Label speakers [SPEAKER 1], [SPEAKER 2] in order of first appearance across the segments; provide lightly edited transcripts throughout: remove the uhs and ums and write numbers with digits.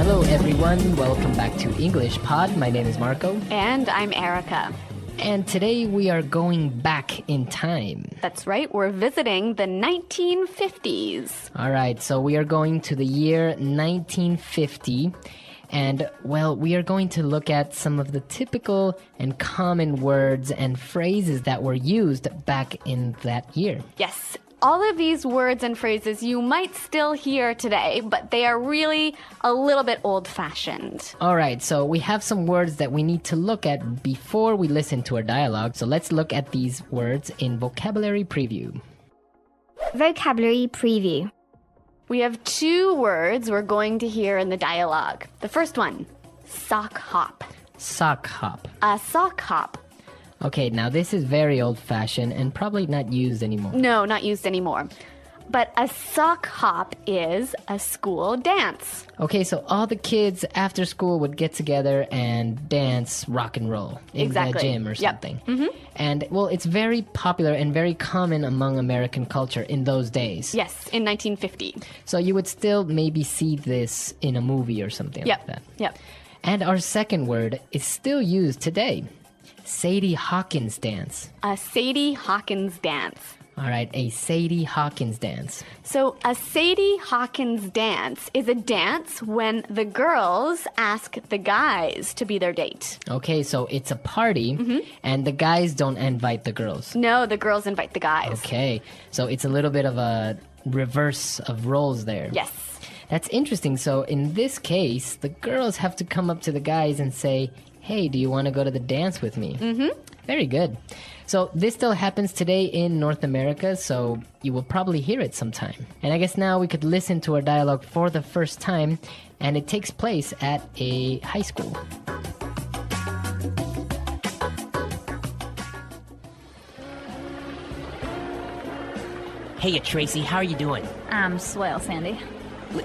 [SPEAKER 1] Hello everyone, welcome back to English Pod. My name is Marco.
[SPEAKER 2] And I'm Erica.
[SPEAKER 1] And today we are going back in time.
[SPEAKER 2] That's right, we're visiting the 1950s.
[SPEAKER 1] Alright, so we are going to the year 1950. And, well, we are going to look at some of the typical and common words and phrases that were used back in that year.
[SPEAKER 2] Yes, all of these words and phrases you might still hear today, but they are really a little bit old-fashioned.
[SPEAKER 1] Alright, so we have some words that we need to look at before we listen to our dialogue. So let's look at these words in vocabulary preview.
[SPEAKER 3] Vocabulary preview.
[SPEAKER 2] We have two words we're going to hear in the dialogue. The first one, sock hop.
[SPEAKER 1] Sock hop.
[SPEAKER 2] A sock hop.
[SPEAKER 1] Okay, now this is very old-fashioned and probably not used anymore.
[SPEAKER 2] No, not used anymore. But a sock hop is a school dance.
[SPEAKER 1] Okay, so all the kids after school would get together and dance rock and roll in the gym or something.
[SPEAKER 2] Yep. Mm-hmm.
[SPEAKER 1] And, well, it's very popular and very common among American culture in those days.
[SPEAKER 2] Yes, in 1950.
[SPEAKER 1] So you would still maybe see this in a movie or something like that.
[SPEAKER 2] Yep.
[SPEAKER 1] And our second word is still used today. Sadie Hawkins dance.
[SPEAKER 2] A Sadie Hawkins dance.
[SPEAKER 1] All right, a Sadie Hawkins dance.
[SPEAKER 2] So a Sadie Hawkins dance is a dance when the girls ask the guys to be their date.
[SPEAKER 1] Okay, so it's a party, and the guys don't invite the girls.
[SPEAKER 2] No, the girls invite the guys.
[SPEAKER 1] Okay, so it's a little bit of a reverse of roles there.
[SPEAKER 2] Yes.
[SPEAKER 1] That's interesting. So in this case, the girls have to come up to the guys and say, hey, do you want to go to the dance with me? Mm-hmm. Very good. So this still happens today in North America, so you will probably hear it sometime. And I guess now we could listen to our dialogue for the first time, and it takes place at a high school.
[SPEAKER 4] Hey, Tracy, how are you doing?
[SPEAKER 3] I'm swell, Sandy.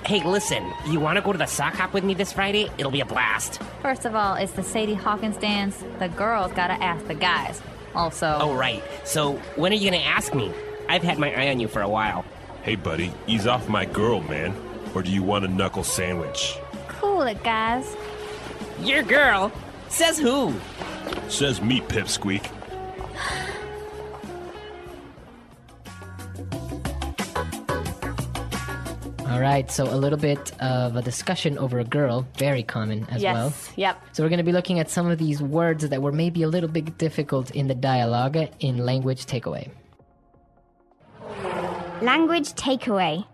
[SPEAKER 4] Hey, listen, you want to go to the sock hop with me this Friday? It'll be a blast.
[SPEAKER 3] First of all, it's the Sadie Hawkins dance. The girls gotta ask the guys. Also...
[SPEAKER 4] Oh, right. So, when are you going to ask me? I've had my eye on you for a while.
[SPEAKER 5] Hey, buddy, ease off my girl, man. Or do you want a knuckle sandwich?
[SPEAKER 3] Cool it, guys.
[SPEAKER 4] Your girl? Says who?
[SPEAKER 5] Says me, pipsqueak.
[SPEAKER 1] All right, so a little bit of a discussion over a girl, very common as well.
[SPEAKER 2] Yes, yep.
[SPEAKER 1] So we're going to be looking at some of these words that were maybe a little bit difficult in the dialogue in language takeaway.
[SPEAKER 3] Language takeaway.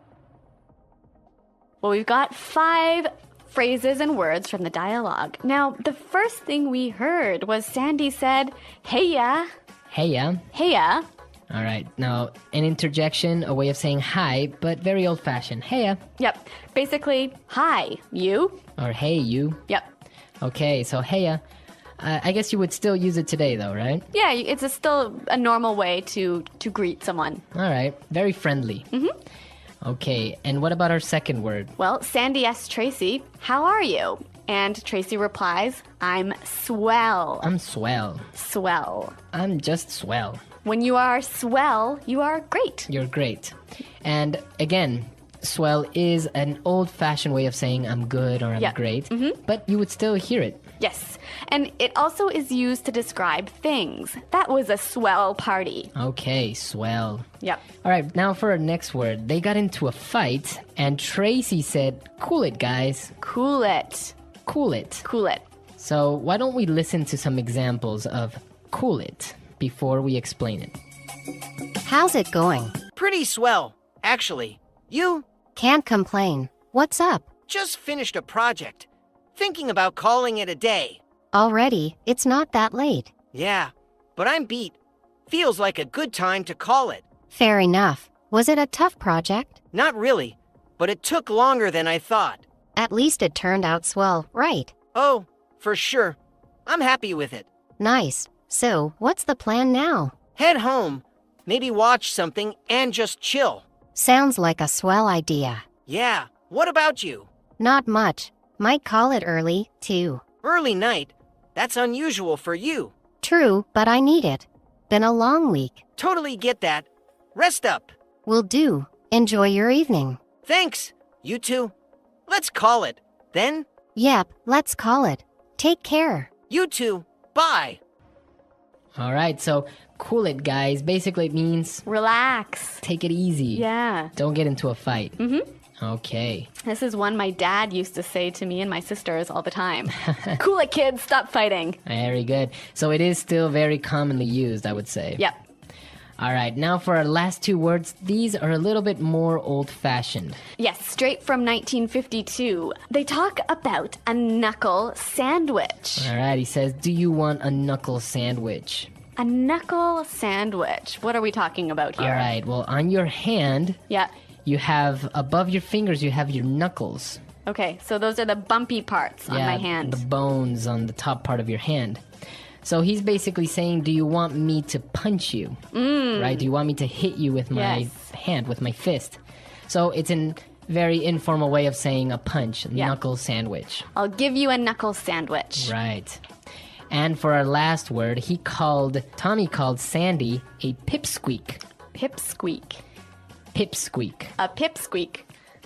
[SPEAKER 2] Well, we've got 5 phrases and words from the dialogue. Now, the first thing we heard was Sandy said, "Heya."
[SPEAKER 1] Heya.
[SPEAKER 2] Heya.
[SPEAKER 1] All right, now an interjection, a way of saying hi, but very old-fashioned. Heya.
[SPEAKER 2] Yep. Basically, hi, you.
[SPEAKER 1] Or hey, you.
[SPEAKER 2] Yep.
[SPEAKER 1] Okay, so heya. I guess you would still use it today, though, right?
[SPEAKER 2] Yeah, it's still a normal way to greet someone.
[SPEAKER 1] All right, very friendly. Mm-hmm. Okay, and what about our second word?
[SPEAKER 2] Well, Sandy asks Tracy, "How are you?" And Tracy replies, "I'm swell."
[SPEAKER 1] I'm swell.
[SPEAKER 2] Swell.
[SPEAKER 1] I'm just swell.
[SPEAKER 2] When you are swell, you are great.
[SPEAKER 1] You're great. And again, swell is an old-fashioned way of saying I'm good or I'm great, but you would still hear it.
[SPEAKER 2] Yes. And it also is used to describe things. That was a swell party.
[SPEAKER 1] Okay, swell.
[SPEAKER 2] Yep.
[SPEAKER 1] All right, now for our next word. They got into a fight, and Tracy said, "Cool it, guys.
[SPEAKER 2] Cool it.
[SPEAKER 1] Cool it."
[SPEAKER 2] Cool it.
[SPEAKER 1] So why don't we listen to some examples of cool it before we explain it?
[SPEAKER 6] How's it going?
[SPEAKER 7] Pretty swell, actually. You?
[SPEAKER 6] Can't complain. What's up?
[SPEAKER 7] Just finished a project. Thinking about calling it a day.
[SPEAKER 6] Already? It's not that late.
[SPEAKER 7] Yeah, but I'm beat. Feels like a good time to call it.
[SPEAKER 6] Fair enough. Was it a tough project?
[SPEAKER 7] Not really, but it took longer than I thought.
[SPEAKER 6] At least it turned out swell, right?
[SPEAKER 7] Oh, for sure. I'm happy with it.
[SPEAKER 6] Nice. So, what's the plan now?
[SPEAKER 7] Head home. Maybe watch something and just chill.
[SPEAKER 6] Sounds like a swell idea.
[SPEAKER 7] Yeah, what about you?
[SPEAKER 6] Not much. Might call it early, too.
[SPEAKER 7] Early night? That's unusual for you.
[SPEAKER 6] True, but I need it. Been a long week.
[SPEAKER 7] Totally get that. Rest up.
[SPEAKER 6] Will do. Enjoy your evening.
[SPEAKER 7] Thanks. You too. Let's call it. Then,
[SPEAKER 6] Yep, let's call it. Take care.
[SPEAKER 7] You too. Bye.
[SPEAKER 1] All right, so cool it, guys. Basically, it means
[SPEAKER 2] Relax.
[SPEAKER 1] take it easy.
[SPEAKER 2] Yeah.
[SPEAKER 1] Don't get into a fight. Okay.
[SPEAKER 2] This is one my dad used to say to me and my sisters all the time. Cool it, kids. Stop fighting.
[SPEAKER 1] Very good. So it is still very commonly used, I would say.
[SPEAKER 2] Yep.
[SPEAKER 1] All right, now for our last two words. These are a little bit more old-fashioned.
[SPEAKER 2] Yes, straight from 1952. They talk about a knuckle sandwich.
[SPEAKER 1] All right, he says, do you want a knuckle sandwich?
[SPEAKER 2] A knuckle sandwich. What are we talking about here?
[SPEAKER 1] All right, well, on your hand,
[SPEAKER 2] Yeah.
[SPEAKER 1] you have, above your fingers, you have your knuckles.
[SPEAKER 2] Okay, so those are the bumpy parts on my hand.
[SPEAKER 1] The bones on the top part of your hand. So he's basically saying, do you want me to punch you? Right? Do you want me to hit you with my
[SPEAKER 2] Yes.
[SPEAKER 1] hand, with my fist? So it's a very informal way of saying a punch, knuckle sandwich.
[SPEAKER 2] I'll give you a knuckle sandwich.
[SPEAKER 1] Right. And for our last word, Tommy called Sandy a pipsqueak.
[SPEAKER 2] Pipsqueak.
[SPEAKER 1] Pipsqueak.
[SPEAKER 2] A pipsqueak.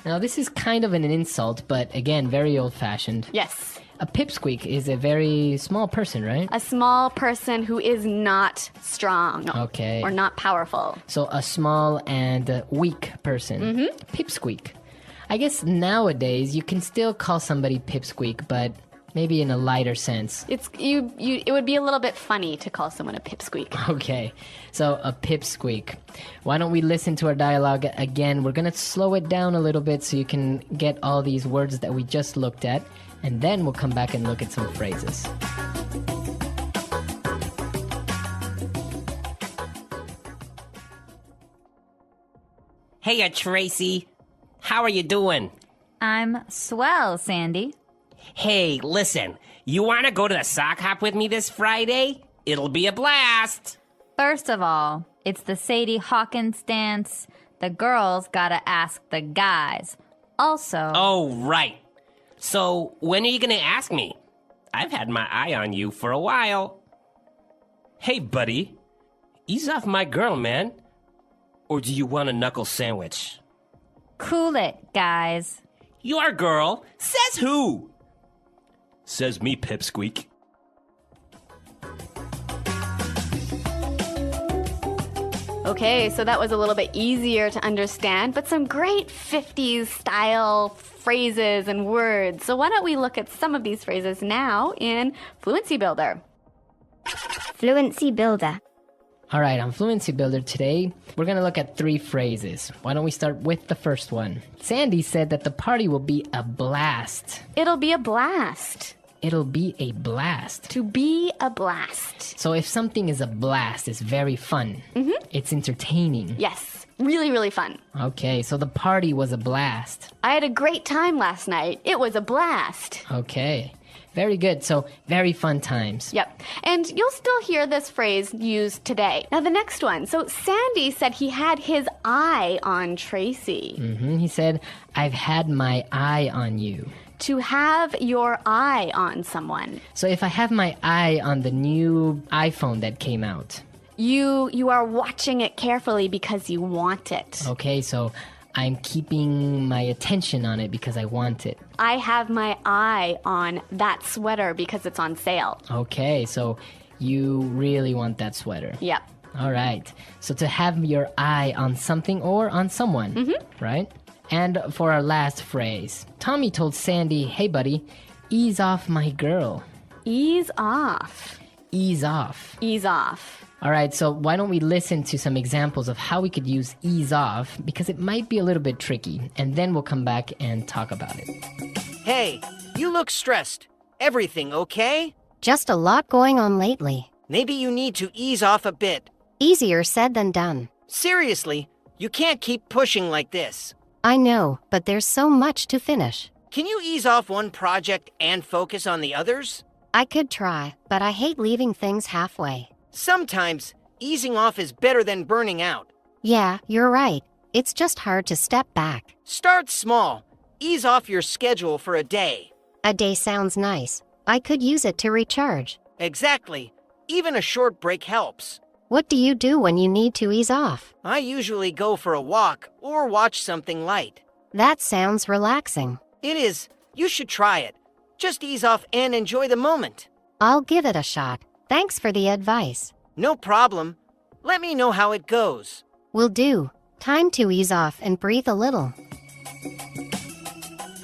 [SPEAKER 1] Now this is kind of an insult, but again, very old-fashioned.
[SPEAKER 2] Yes.
[SPEAKER 1] A pipsqueak is a very small person, right?
[SPEAKER 2] A small person who is not strong.
[SPEAKER 1] Okay.
[SPEAKER 2] Or not powerful.
[SPEAKER 1] So a small and weak person. Pipsqueak. I guess nowadays you can still call somebody pipsqueak, but maybe in a lighter sense.
[SPEAKER 2] It would be a little bit funny to call someone a pipsqueak.
[SPEAKER 1] Okay, so a pipsqueak. Why don't we listen to our dialogue again? We're gonna slow it down a little bit so you can get all these words that we just looked at, and then we'll come back and look at some phrases.
[SPEAKER 4] Hey, Tracy. How are you doing?
[SPEAKER 3] I'm swell, Sandy.
[SPEAKER 4] Hey, listen. You want to go to the sock hop with me this Friday? It'll be a blast.
[SPEAKER 3] First of all, it's the Sadie Hawkins dance. The girls gotta ask the guys. Also,
[SPEAKER 4] Oh, right. So, when are you going to ask me? I've had my eye on you for a while.
[SPEAKER 5] Hey, buddy. Ease off my girl, man. Or do you want a knuckle sandwich?
[SPEAKER 3] cool it, guys.
[SPEAKER 4] Your girl? Says who?
[SPEAKER 5] Says me, pipsqueak.
[SPEAKER 2] Okay, so that was a little bit easier to understand, but some great 50s style phrases and words. So why don't we look at some of these phrases now in Fluency Builder?
[SPEAKER 6] Fluency Builder.
[SPEAKER 1] All right, on Fluency Builder today, we're going to look at 3 phrases. Why don't we start with the first one? Sandy said that the party will be a blast.
[SPEAKER 2] It'll be a blast.
[SPEAKER 1] It'll be a blast.
[SPEAKER 2] To be a blast.
[SPEAKER 1] So if something is a blast, it's very fun. It's entertaining.
[SPEAKER 2] Yes, really, really fun.
[SPEAKER 1] Okay, so the party was a blast.
[SPEAKER 2] I had a great time last night. It was a blast.
[SPEAKER 1] Okay, very good. So very fun times.
[SPEAKER 2] Yep. And you'll still hear this phrase used today. Now, the next one. So, Sandy said he had his eye on Tracy.
[SPEAKER 1] He said, I've had my eye on you.
[SPEAKER 2] To have your eye on someone.
[SPEAKER 1] So if I have my eye on the new iPhone that came out,
[SPEAKER 2] You are watching it carefully because you want it.
[SPEAKER 1] okay, so I'm keeping my attention on it because I want it.
[SPEAKER 2] I have my eye on that sweater because it's on sale.
[SPEAKER 1] Okay, so you really want that sweater.
[SPEAKER 2] Yep.
[SPEAKER 1] All right. So to have your eye on something or on someone, right? And for our last phrase, Tommy told Sandy, hey buddy, ease off my girl.
[SPEAKER 2] Ease off.
[SPEAKER 1] Ease off.
[SPEAKER 2] Ease off.
[SPEAKER 1] All right, so why don't we listen to some examples of how we could use ease off, because it might be a little bit tricky, and then we'll come back and talk about it.
[SPEAKER 7] Hey, you look stressed. Everything okay?
[SPEAKER 6] Just a lot going on lately.
[SPEAKER 7] Maybe you need to ease off a bit.
[SPEAKER 6] Easier said than done.
[SPEAKER 7] Seriously, you can't keep pushing like this.
[SPEAKER 6] I know, but there's so much to finish.
[SPEAKER 7] Can you ease off one project and focus on the others?
[SPEAKER 6] I could try, but I hate leaving things halfway.
[SPEAKER 7] Sometimes, easing off is better than burning out.
[SPEAKER 6] Yeah, you're right. It's just hard to step back.
[SPEAKER 7] Start small. Ease off your schedule for a day.
[SPEAKER 6] A day sounds nice. I could use it to recharge.
[SPEAKER 7] Exactly. Even a short break helps.
[SPEAKER 6] What do you do when you need to ease off?
[SPEAKER 7] I usually go for a walk or watch something light.
[SPEAKER 6] That sounds relaxing.
[SPEAKER 7] It is. You should try it. Just ease off and enjoy the moment.
[SPEAKER 6] I'll give it a shot. Thanks for the advice.
[SPEAKER 7] No problem. Let me know how it goes.
[SPEAKER 6] Will do. Time to ease off and breathe a little.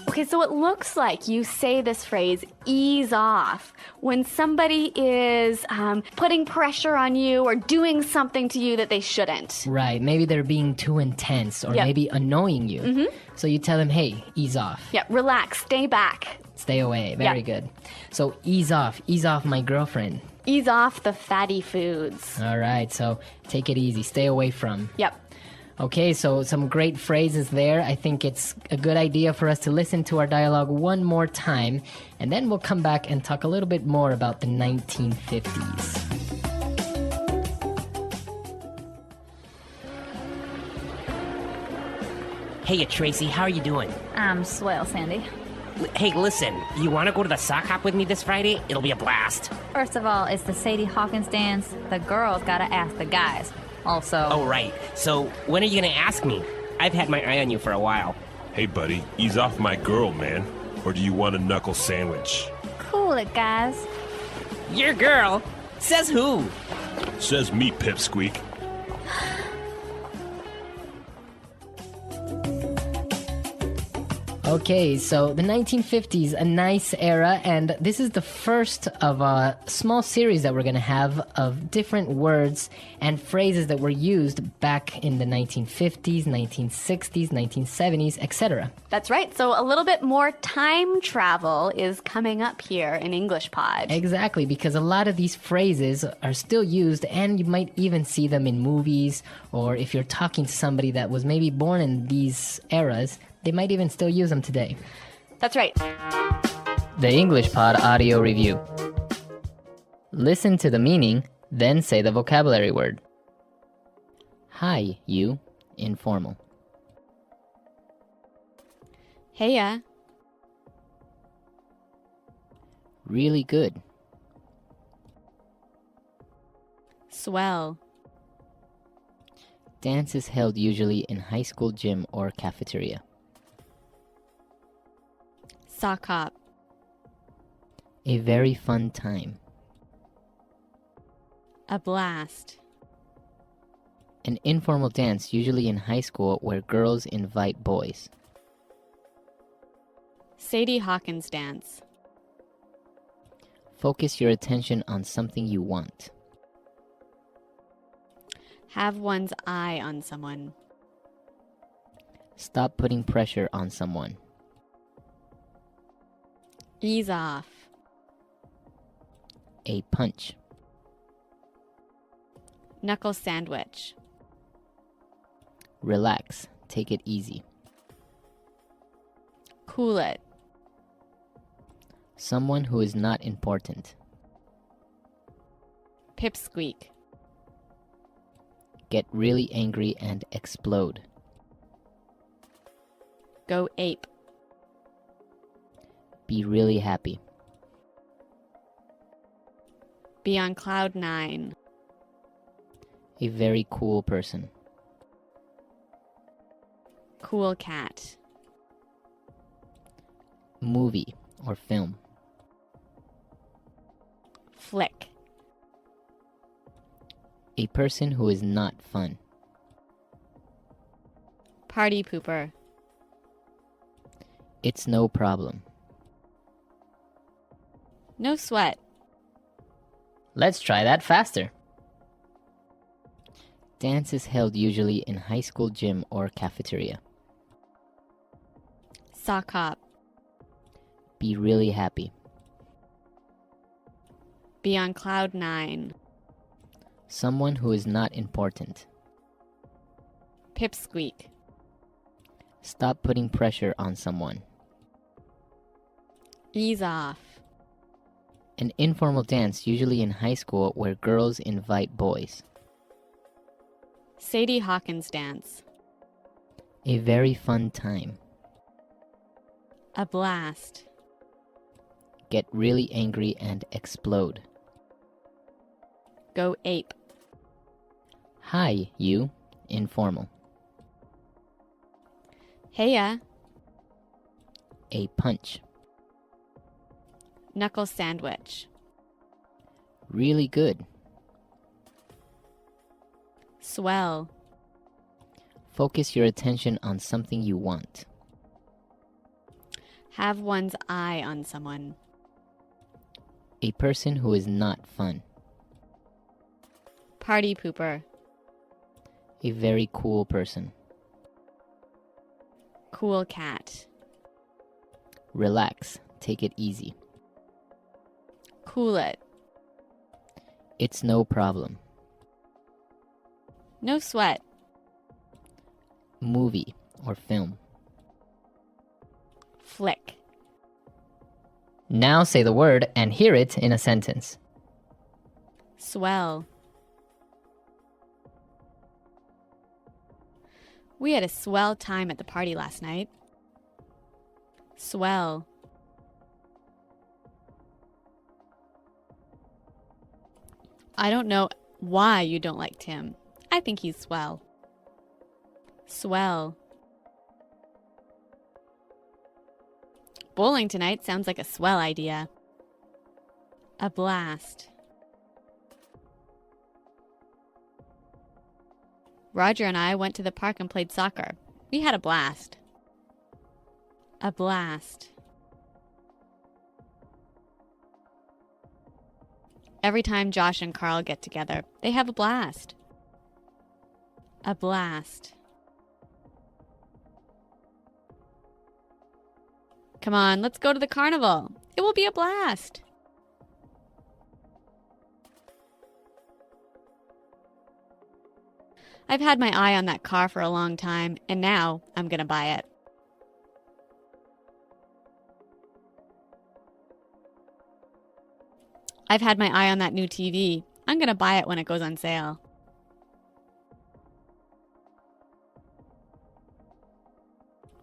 [SPEAKER 2] Okay, so it looks like you say this phrase, ease off, when somebody is putting pressure on you or doing something to you that they shouldn't.
[SPEAKER 1] Right. Maybe they're being too intense or
[SPEAKER 2] Yep.
[SPEAKER 1] maybe annoying you. So you tell them, hey, ease off.
[SPEAKER 2] Yeah, relax, stay back.
[SPEAKER 1] Stay away. Very
[SPEAKER 2] Yep.
[SPEAKER 1] good. So ease off my girlfriend.
[SPEAKER 2] Ease off the fatty foods.
[SPEAKER 1] All right. So take it easy. Stay away from.
[SPEAKER 2] Yep.
[SPEAKER 1] Okay, so some great phrases there. I think it's a good idea for us to listen to our dialogue one more time, and then we'll come back and talk a little bit more about the 1950s.
[SPEAKER 4] Hey, Tracy, how are you doing?
[SPEAKER 3] I'm swell, Sandy.
[SPEAKER 4] Hey, listen, you want to go to the sock hop with me this Friday? It'll be a blast.
[SPEAKER 3] First of all, it's the Sadie Hawkins dance. The girls gotta ask the guys. Also,
[SPEAKER 4] Oh, right. So, when are you going to ask me? I've had my eye on you for a while.
[SPEAKER 8] Hey, buddy, ease off my girl, man. Or do you want a knuckle sandwich?
[SPEAKER 3] cool it, guys.
[SPEAKER 4] Your girl? Says who?
[SPEAKER 8] Says me, Pipsqueak.
[SPEAKER 1] Okay, so the 1950s, a nice era, and this is the first of a small series that we're going to have of different words and phrases that were used back in the 1950s, 1960s, 1970s, etc.
[SPEAKER 2] That's right. So a little bit more time travel is coming up here in English Pod.
[SPEAKER 1] Exactly, because a lot of these phrases are still used, and you might even see them in movies, or if you're talking to somebody that was maybe born in these eras, they might even still use them today.
[SPEAKER 2] That's right.
[SPEAKER 1] The English Pod Audio Review. Listen to the meaning, then say the vocabulary word. Hi, you. Informal.
[SPEAKER 2] Heya.
[SPEAKER 1] Really good.
[SPEAKER 2] Swell.
[SPEAKER 1] Dance is held usually in high school gym or cafeteria.
[SPEAKER 2] Sock hop.
[SPEAKER 1] A very fun time.
[SPEAKER 2] A blast.
[SPEAKER 1] An informal dance usually in high school where girls invite boys.
[SPEAKER 2] Sadie Hawkins dance.
[SPEAKER 1] Focus your attention on something you want.
[SPEAKER 2] Have one's eye on someone.
[SPEAKER 1] Stop putting pressure on someone.
[SPEAKER 2] Ease off.
[SPEAKER 1] A punch.
[SPEAKER 2] Knuckle sandwich.
[SPEAKER 1] Relax. Take it easy.
[SPEAKER 2] Cool it.
[SPEAKER 1] Someone who is not important.
[SPEAKER 2] Pipsqueak.
[SPEAKER 1] Get really angry and explode.
[SPEAKER 2] Go ape.
[SPEAKER 1] Be really happy.
[SPEAKER 2] Be on cloud 9.
[SPEAKER 1] A very cool person.
[SPEAKER 2] Cool cat.
[SPEAKER 1] Movie or film.
[SPEAKER 2] Flick.
[SPEAKER 1] A person who is not fun.
[SPEAKER 2] Party pooper.
[SPEAKER 1] It's no problem.
[SPEAKER 2] No sweat.
[SPEAKER 1] Let's try that faster. Dance is held usually in high school gym or cafeteria.
[SPEAKER 2] Sock hop.
[SPEAKER 1] Be really happy.
[SPEAKER 2] Be on cloud 9.
[SPEAKER 1] Someone who is not important.
[SPEAKER 2] Pipsqueak.
[SPEAKER 1] Stop putting pressure on someone.
[SPEAKER 2] Ease off.
[SPEAKER 1] An informal dance usually in high school where girls invite boys.
[SPEAKER 2] Sadie Hawkins dance.
[SPEAKER 1] A very fun time.
[SPEAKER 2] A blast.
[SPEAKER 1] Get really angry and explode.
[SPEAKER 2] Go ape.
[SPEAKER 1] Hi, you. Informal.
[SPEAKER 2] Heya.
[SPEAKER 1] A punch.
[SPEAKER 2] Knuckle sandwich.
[SPEAKER 1] Really good.
[SPEAKER 2] Swell.
[SPEAKER 1] Focus your attention on something you want.
[SPEAKER 2] Have one's eye on someone.
[SPEAKER 1] A person who is not fun.
[SPEAKER 2] Party pooper.
[SPEAKER 1] A very cool person.
[SPEAKER 2] Cool cat.
[SPEAKER 1] Relax. Take it easy.
[SPEAKER 2] Cool it.
[SPEAKER 1] It's no problem.
[SPEAKER 2] No sweat.
[SPEAKER 1] Movie or film.
[SPEAKER 2] Flick.
[SPEAKER 1] Now say the word and hear it in a sentence.
[SPEAKER 2] Swell. We had a swell time at the party last night. Swell. I don't know why you don't like Tim. I think he's swell. Swell. Bowling tonight sounds like a swell idea. A blast. Roger and I went to the park and played soccer. We had a blast. A blast. Every time Josh and Carl get together, they have a blast. A blast. Come on, let's go to the carnival. It will be a blast. I've had my eye on that car for a long time, and now I'm going to buy it. I've had my eye on that new TV. I'm going to buy it when it goes on sale.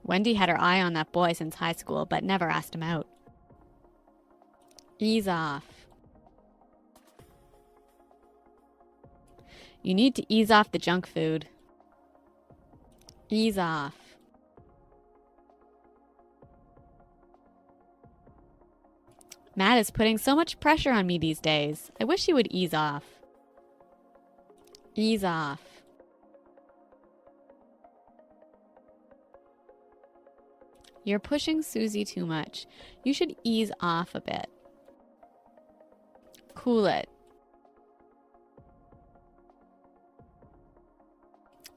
[SPEAKER 2] Wendy had her eye on that boy since high school, but never asked him out. Ease off. You need to ease off the junk food. Ease off. Matt is putting so much pressure on me these days. I wish he would ease off. Ease off. You're pushing Susie too much. You should ease off a bit. Cool it.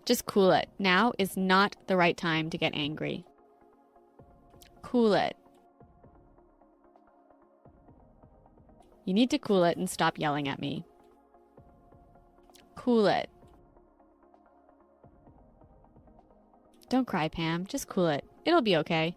[SPEAKER 2] Just cool it. Now is not the right time to get angry. Cool it. You need to cool it and stop yelling at me. Cool it. Don't cry, Pam. Just cool it. It'll be okay.